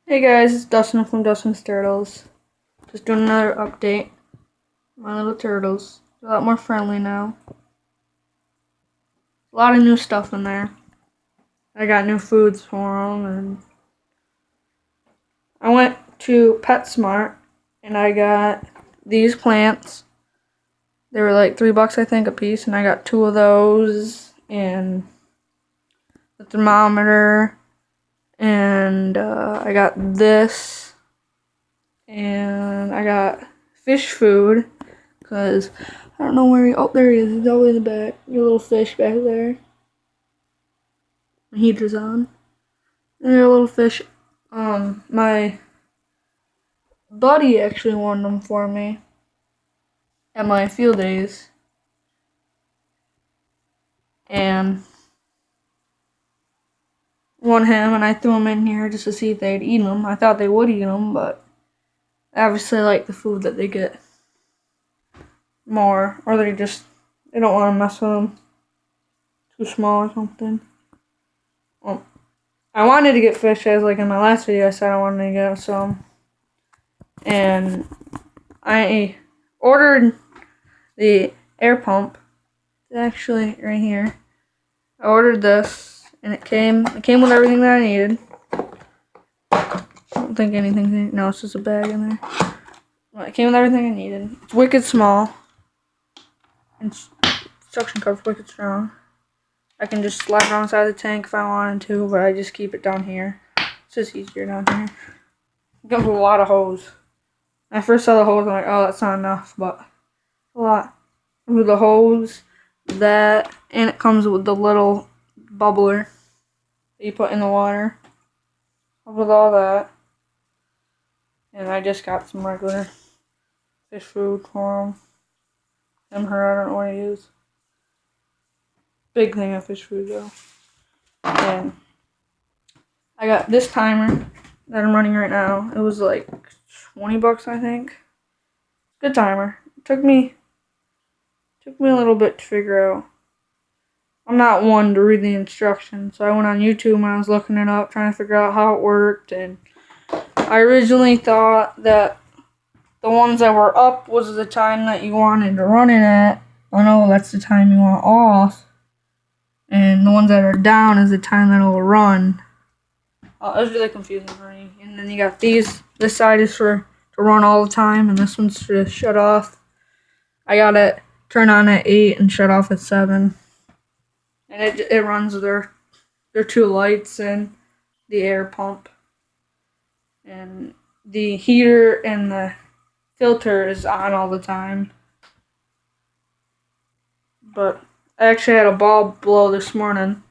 Hey guys, it's Dustin from Dustin's Turtles. Just doing another update. My little turtles. They're a lot more friendly now. A lot of new stuff in there. I got new foods for them, and I went to PetSmart and I got these plants. They were like $3 I think a piece, and I got two of those and the thermometer, and I got this, and I got fish food. Because I don't know where he... Oh, there he is. He's all the way in the back. Your little fish back there. The heater's on. There, little fish. My buddy actually won them for me at my field days. And won him, and I threw them in here just to see if they'd eat them. I thought they would eat them, but I obviously like the food that they get more. Or they don't want to mess with them. Too small or something. Well, I wanted to get fish, as like in my last video I said I wanted to get some. And I ordered the air pump. It's actually right here. I ordered this, and it came with everything that I needed. I don't think anything. No, it's just a bag in there. Well, it came with everything I needed. It's wicked small. Suction cups wicked strong. I can just slide it on the side of the tank if I wanted to, but I just keep it down here. It's just easier down here. It comes with a lot of hose. When I first saw the hose, I'm like, oh, that's not enough, but a lot. With the hose, that, and it comes with the little bubbler that you put in the water. With all that. And I just got some regular fish food for them. Her, I don't know what to use. Big thing of fish food, though. And I got this timer that I'm running right now. It was like $20, I think. Good timer. It took me a little bit to figure out. I'm not one to read the instructions, so I went on YouTube when I was looking it up, trying to figure out how it worked. And I originally thought that the ones that were up was the time that you wanted to run it at. Oh no, that's the time you want off. And the ones that are down is the time that it will run. It was really confusing for me. And then you got these. This side is to run all the time, and this one's to shut off. I got it turn on at 8 and shut off at 7. And it runs their two lights and the air pump. And the heater and the filter is on all the time. But I actually had a bulb blow this morning.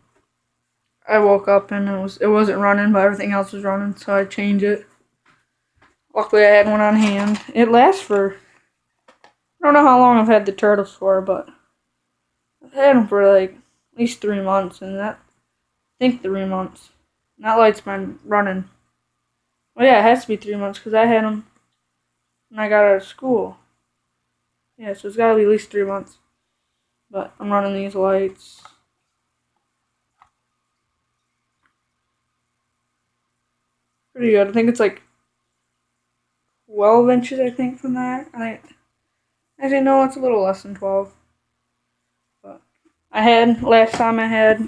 I woke up and it wasn't running, but everything else was running, so I changed it. Luckily I had one on hand. It lasts for, I don't know how long I've had the turtles for, but I've had them for like at least 3 months, and I think 3 months. And that light's been running. Well, yeah, it has to be 3 months because I had them when I got out of school. Yeah, so it's got to be at least 3 months. But I'm running these lights. Pretty good. I think it's like 12 inches, I think, from that. Actually, no, it's a little less than 12. But last time I had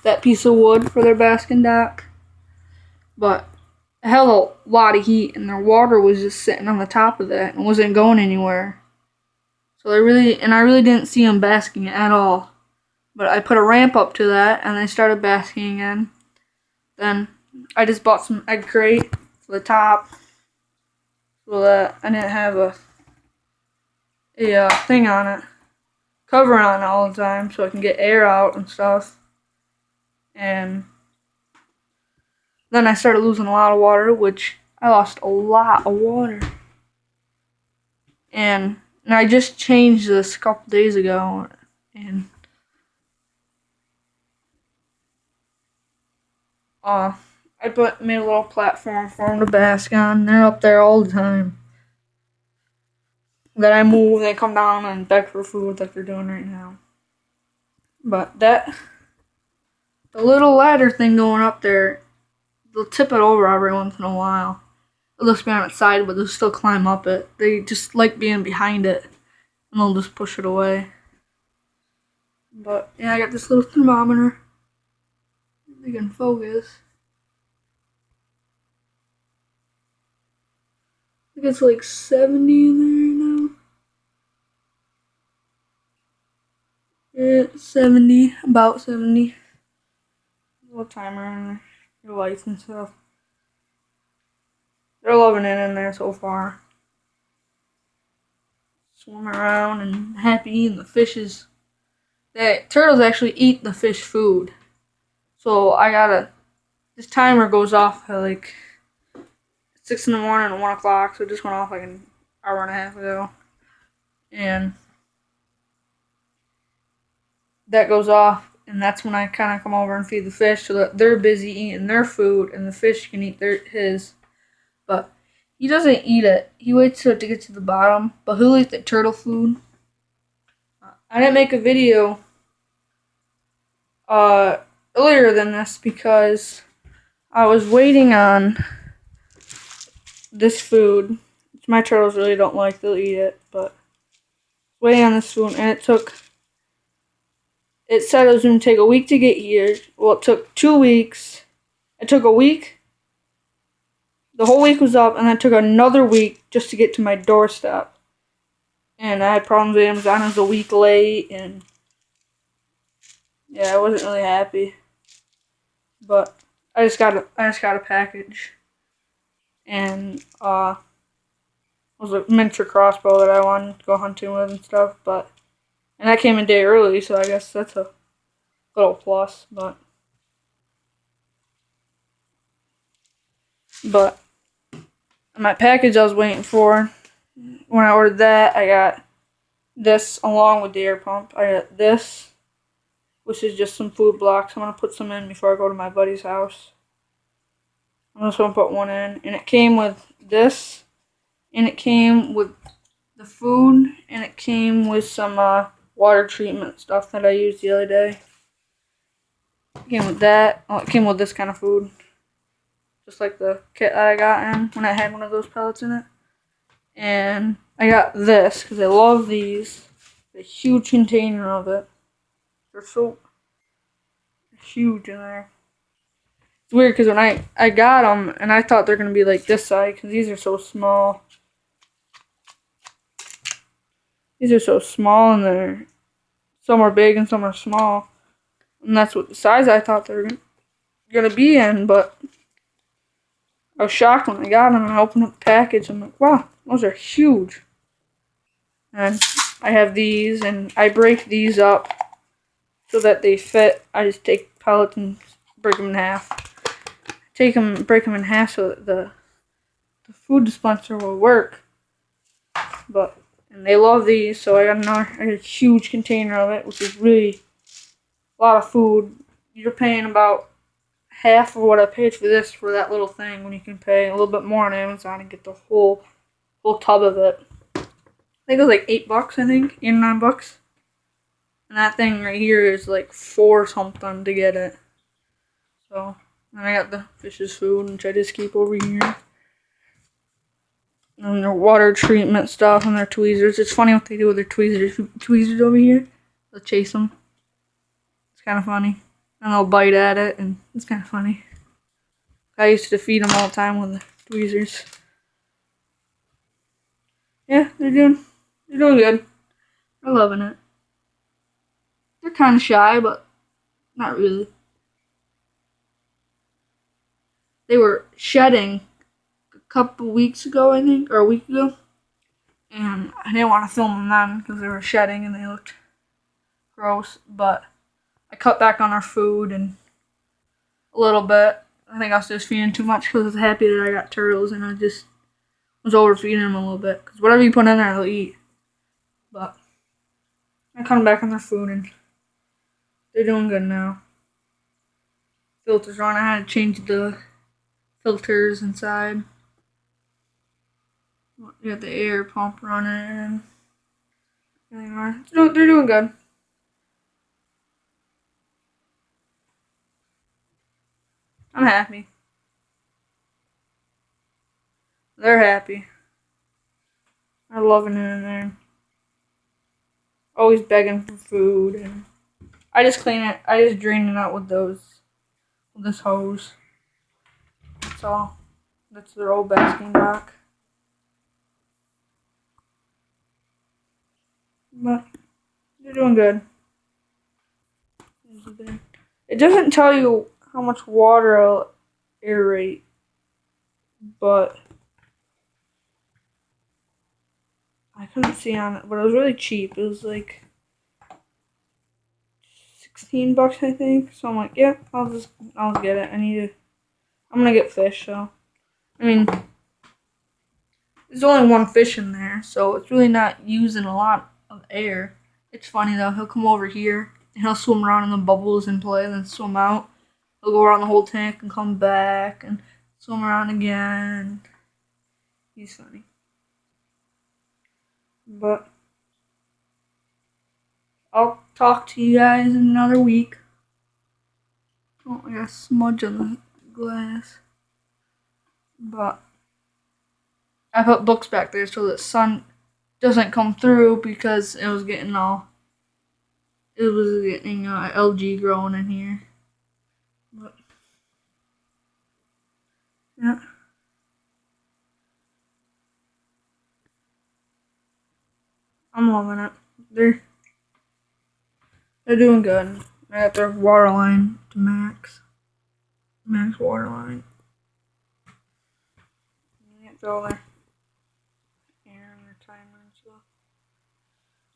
that piece of wood for their basking dock. But it held a lot of heat, and their water was just sitting on the top of that and wasn't going anywhere. So I really didn't see them basking at all. But I put a ramp up to that, and they started basking again. Then I just bought some egg crate for the top, so that I didn't have a thing on it, cover on it all the time, so I can get air out and stuff. And then I started losing a lot of water, which I lost a lot of water. And I just changed this a couple days ago, and I made a little platform for them to bask on. They're up there all the time. Then I move, they come down and beg for food like they're doing right now. But the little ladder thing going up there, they'll tip it over every once in a while. They'll just be on its side, but they'll still climb up it. They just like being behind it, and they'll just push it away. But yeah, I got this little thermometer. If you can focus. I think it's like 70 in there now. Yeah, 70, about 70. Little timer and your lights and stuff. They're loving it in there so far. Swimming around and happy eating the fishes. The turtles actually eat the fish food. So this timer goes off at like 6 in the morning and 1 o'clock. So it just went off like an hour and a half ago. And that goes off. And that's when I kind of come over and feed the fish so that they're busy eating their food and the fish can eat his. But he doesn't eat it. He waits till it to get to the bottom. But he'll eat the turtle food. I didn't make a video earlier than this because I was waiting on this food, which my turtles really don't like. They'll eat it, but waiting on this food, and it said it was going to take a week to get here. Well, it took 2 weeks. It took a week. The whole week was up, and then it took another week just to get to my doorstep. And I had problems with Amazon. It was a week late, and yeah, I wasn't really happy. But I just got a package, and it was a miniature crossbow that I wanted to go hunting with and stuff. And that came a day early, so I guess that's a little plus. But my package I was waiting for, when I ordered that, I got this along with the air pump. I got this, which is just some food blocks. I'm going to put some in before I go to my buddy's house. I'm just going to put one in. And it came with this, and it came with the food, and it came with some water treatment stuff that I used the other day. It came with that. Oh, it came with this kind of food. Just like the kit that I got in when I had one of those pellets in it. And I got this because I love these. A huge container of it. They're so huge in there. It's weird because when I got them, and I thought they're going to be like this size because these are so small. These are so small, and some are big and some are small. And that's what the size I thought they were going to be in, but I was shocked when I got them and I opened up the package. I'm like, wow, those are huge. And I have these, and I break these up so that they fit. I just take pellets and break them in half. Break them in half so that the food dispenser will work. And they love these, so I got a huge container of it, which is really a lot of food. You're paying about half of what I paid for this for that little thing, when you can pay a little bit more on Amazon and get the whole tub of it. I think it was like $8, I think, $9. And that thing right here is like $4 something to get it. So, and I got the fish's food, which I just keep over here. And their water treatment stuff and their tweezers. It's funny what they do with their tweezers over here. They'll chase them. It's kind of funny. And they'll bite at it, and it's kind of funny. I used to feed them all the time with the tweezers. Yeah, they're doing good. They're loving it. They're kind of shy, but not really. They were shedding a couple weeks ago, I think, or a week ago. And I didn't want to film them then because they were shedding and they looked gross. But I cut back on our food and a little bit. I think I was just feeding too much because I was happy that I got turtles, and I just was overfeeding them a little bit. Because whatever you put in there, they'll eat. But I cut back on their food, and they're doing good now. Filters on. I had to change the filters inside. You got the air pump running. They're doing good. I'm happy. They're happy. They're loving it in there. Always begging for food, and I just clean it. I just drain it out with this hose. That's all. That's their old basking dock. But they're doing good. It doesn't tell you how much water I'll aerate, but I couldn't see on it. But it was really cheap. It was like $16, I think. So I'm like, yeah, I'll get it. I'm gonna get fish. So I mean, there's only one fish in there, so it's really not using a lot of air. It's funny though. He'll come over here and he'll swim around in the bubbles and play, and then swim out. He'll go around the whole tank and come back and swim around again. He's funny. But I'll talk to you guys in another week. Oh, I got a smudge on the glass. But I put books back there so the sun doesn't come through because it was getting algae growing in here. But yeah. I'm loving it. They're doing good. I got their water line to max water line. You can't throw their air and their timer and stuff.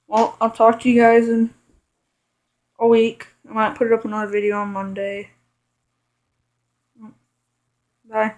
Well, I'll talk to you guys in a week. I might put up another video on Monday. Bye.